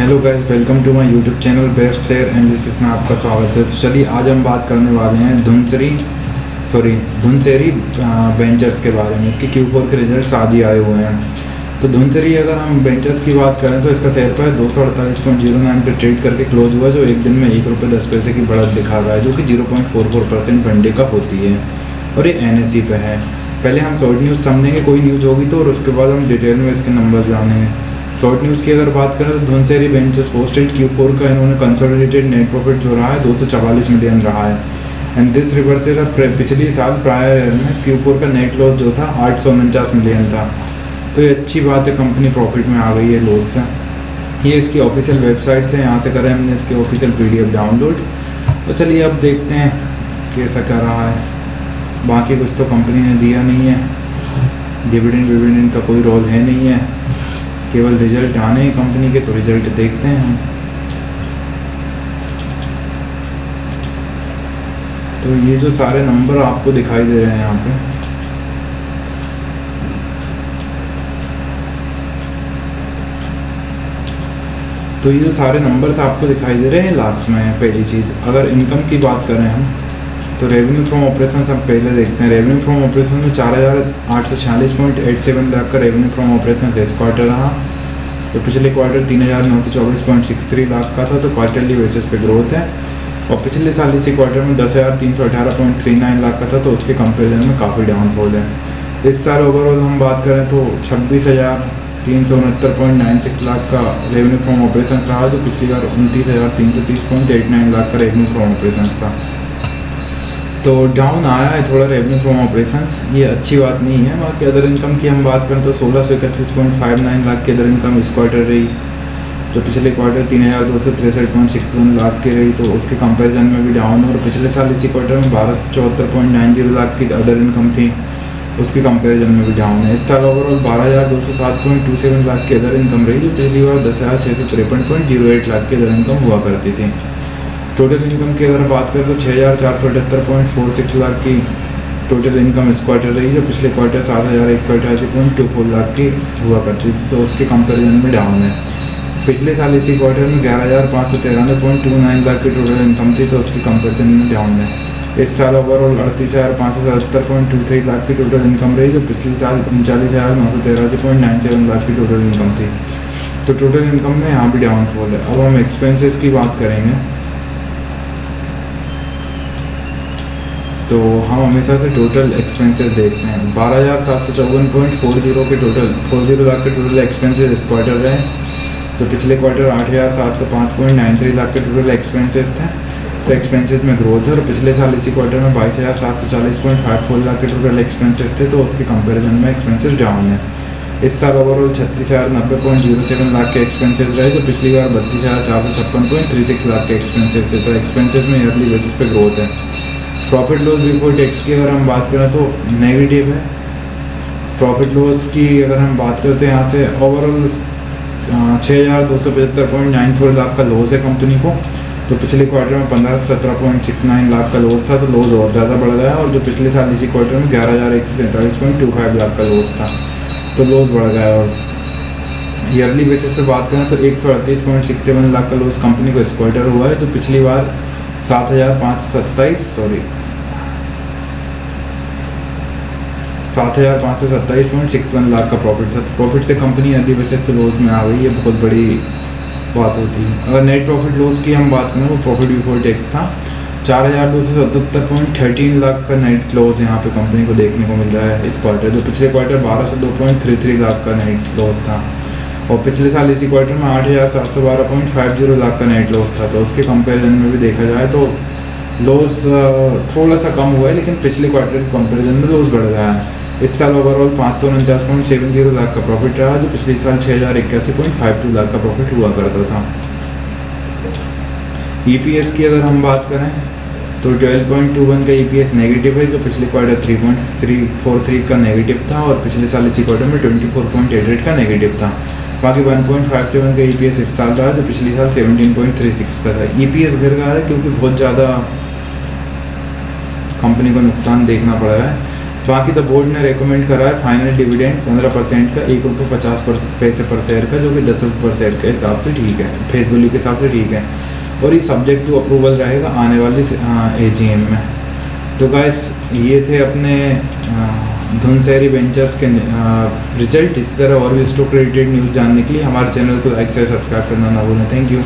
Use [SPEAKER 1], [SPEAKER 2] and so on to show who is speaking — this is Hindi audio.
[SPEAKER 1] Hello guys, welcome to my YouTube channel best share analysis में आपका स्वागत है। तो चलिए आज हम बात करने वाले हैं धुनसेरी वेंचर्स के बारे में। इसके Q4 के रिजल्ट्स आज ही आए हुए हैं। तो धुनसेरी अगर हम वेंचर्स की बात करें तो इसका शेयर प्राइस 248.09 पे ट्रेड करके क्लोज हुआ, जो एक दिन में ₹1.10 की बढ़त दिखा रहा है, जो कि 0.44% वन डे का होती है और ये NSE पे है। पहले हम शॉर्ट न्यूज़ समझेंगे, कोई न्यूज़ होगी तो, और उसके बाद हम डिटेल में इसके नंबर जानेंगे। शॉर्ट न्यूज़ की अगर बात करें तो धुनसेरी वेंचर्स पोस्टेड Q4 का इन्होंने कंसोलिडेटेड नेट प्रॉफिट जो रहा है 244 मिलियन रहा है। एंड दिस रिवर्सेस पिछली साल प्रायर ईयर में Q4 का नेट लॉस जो था 849 मिलियन था। तो ये अच्छी बात है, कंपनी प्रॉफिट में आ गई है लॉस से। ये इसकी ऑफिशियल वेबसाइट से, यहाँ से करें हमने इसके ऑफिशियल PDF डाउनलोड। तो चलिए अब देखते हैं कैसा क्या रहा है। बाकी कुछ तो कंपनी ने दिया नहीं है, डिविडेंड का कोई रोल है नहीं है, केवल रिजल्ट आने हैं कंपनी के, तो रिजल्ट देखते हैं हम। तो ये जो सारे नंबर आपको दिखाई दे रहे हैं यहाँ पे, तो ये जो सारे नंबर्स आपको दिखाई दे रहे हैं लाख्स में है। पहली चीज़, अगर इनकम की बात करें हम तो रेवेन्यू फ्रॉम ऑपरेशन हम पहले देखते हैं। रेवेन्यू फ्रॉम ऑपरेशन में 4,846.87 लाख का रेवेन्यू फ्रॉम ऑपरेशन इस क्वार्टर रहा। तो पिछले क्वार्टर 3,924.63 लाख का था, तो क्वार्टरली बेसिस पे ग्रोथ है। और पिछले साल इसी क्वार्टर में 10,318.39 लाख का था, तो उसके कंपेरिजन में काफ़ी डाउनफॉल है। इस साल ओवरऑल हम बात करें तो 26,369.96 लाख का रेवेन्यू फ्रॉम ऑपरेशन रहा, जो पिछली बार 29,330.89 लाख का रेवेन्यू फ्रॉम ऑपरेशन था। तो डाउन आया है थोड़ा रेवेन्यू फ्रॉम ऑपरेशंस, ये अच्छी बात नहीं है। बाकी अदर इनकम की हम बात करें तो 1,631.59 लाख की अदर इनकम इस क्वार्टर रही, जो पिछले क्वार्टर 3,263.61 लाख की रही, तो उसके कंपैरिजन में भी डाउन। और पिछले साल इसी क्वार्टर में 1,274.90 लाख की अदर इनकम थी, उसके कंपैरिजन में भी डाउन है। इस साल ओवरऑल 12,207.27 लाख की अदर इनकम रही, जो पिछली बार 10,653.08 लाख की अदर इनकम हुआ करती थी। टोटल इनकम की अगर बात करें तो 6,478.46 लाख की टोटल इनकम इस क्वार्टर रही, जो पिछले क्वार्टर 7,188.24 लाख की हुआ करती थी, तो उसके कंपैरिजन में डाउन है। पिछले साल इसी क्वार्टर में 11,593.29 लाख की टोटल इनकम थी, तो उसके कंपैरिजन में डाउन है। इस साल ओवरऑल 38,577.23 लाख की टोटल इनकम रही, जो पिछले साल 39,983.97 लाख की टोटल इनकम थी। तो टोटल इनकम में यहाँ भी डाउनफॉल है। अब हम एक्सपेंसेस की बात करेंगे तो हम हमेशा से टोटल एक्सपेंसेस देखते हैं। 12,754.40 के टोटल 40 लाख के टोटल एक्सपेंसेस इस क्वार्टर रहे, तो पिछले क्वार्टर 8,705.93 लाख के टोटल एक्सपेंसेस थे, तो एक्सपेंसेस में ग्रोथ है। और पिछले साल इसी क्वार्टर में 22,740.54 लाख के टोटल एक्सपेंसेस थे, तो उसके कंपैरिजन में एक्सपेंसेस डाउन है। इस साल ओवरऑल 36,090.07 लाख के एक्सपेंसेस रहे, जो पिछली बार 32,456.36 लाख के एक्सपेंसेस थे, तो एक्सपेंसेस में ईयरली बेसिस पे ग्रोथ है। प्रॉफिट लॉस बिफोर टैक्स की अगर हम बात करें तो नेगेटिव है। प्रॉफिट लॉस की अगर हम बात करते हैं यहाँ से ओवरऑल 6,275.94 लाख का लॉस है कंपनी को, तो पिछले क्वार्टर में 1517.69 लाख का लॉस था, तो लॉस और ज़्यादा बढ़ गया। और जो पिछले साल इसी क्वार्टर में 11,147.25 लाख का लॉस था, तो लॉस बढ़ गया। और ईयरली बेसिस पे बात करें तो 138.67 लाख का लॉस कंपनी को इस क्वार्टर हुआ है, जो पिछली बार 7,527.61 लाख का प्रॉफिट था। तो प्रॉफिट से कंपनी अर्ली बेसिस पे लॉस में आ गई, ये बहुत बड़ी बात होती है। अगर नेट प्रॉफिट लॉस की हम बात करें, वो प्रॉफिट बिफोर टैक्स था 4,277.13 लाख का नेट लॉस यहाँ पे कंपनी को देखने को मिल रहा है इस क्वार्टर, जो पिछले क्वार्टर 1,202.33 लाख का नेट लॉस था। और पिछले साल इसी क्वार्टर में 8,712.50 लाख का नेट लॉस था, तो उसके कंपैरिजन में भी देखा जाए तो लॉस थोड़ा सा कम हुआ है, लेकिन पिछले क्वार्टर के कंपैरिजन में लॉस बढ़ गया है। इस साल ओवरऑल 549.70 लाख का प्रॉफिट रहा, जो पिछले साल 6,081.52 लाख का प्रॉफिट हुआ करता था। EPS की अगर हम बात करें तो 12.21 का EPS नेगेटिव है, जो पिछले क्वार्टर 3.343 का नेगेटिव था, और पिछले साल इसी क्वार्टर में 24.88 का नेगेटिव था। बाकी 1.57 का EPS इस साल रहा, जो पिछले साल 17.36 का था। EPS गिर गया है क्योंकि बहुत ज़्यादा कंपनी को नुकसान देखना पड़ रहा है। बाकी तो बोर्ड ने रेकमेंड करा है फाइनल डिविडेंड 15% का, ₹1.50 पर शेयर का, जो कि ₹10 पर शेयर के हिसाब से ठीक है, फेस वैल्यू के हिसाब से ठीक है। और ये सब्जेक्ट टू अप्रूवल रहेगा आने वाली AGM में। तो गाइस ये थे अपने धुनसेरी वेंचर्स के रिजल्ट। इसी तरह और भी स्टॉक रिलेटेड न्यूज़ जानने के लिए हमारे चैनल को लाइक शेयर सब्सक्राइब करना ना भूलें। Thank you.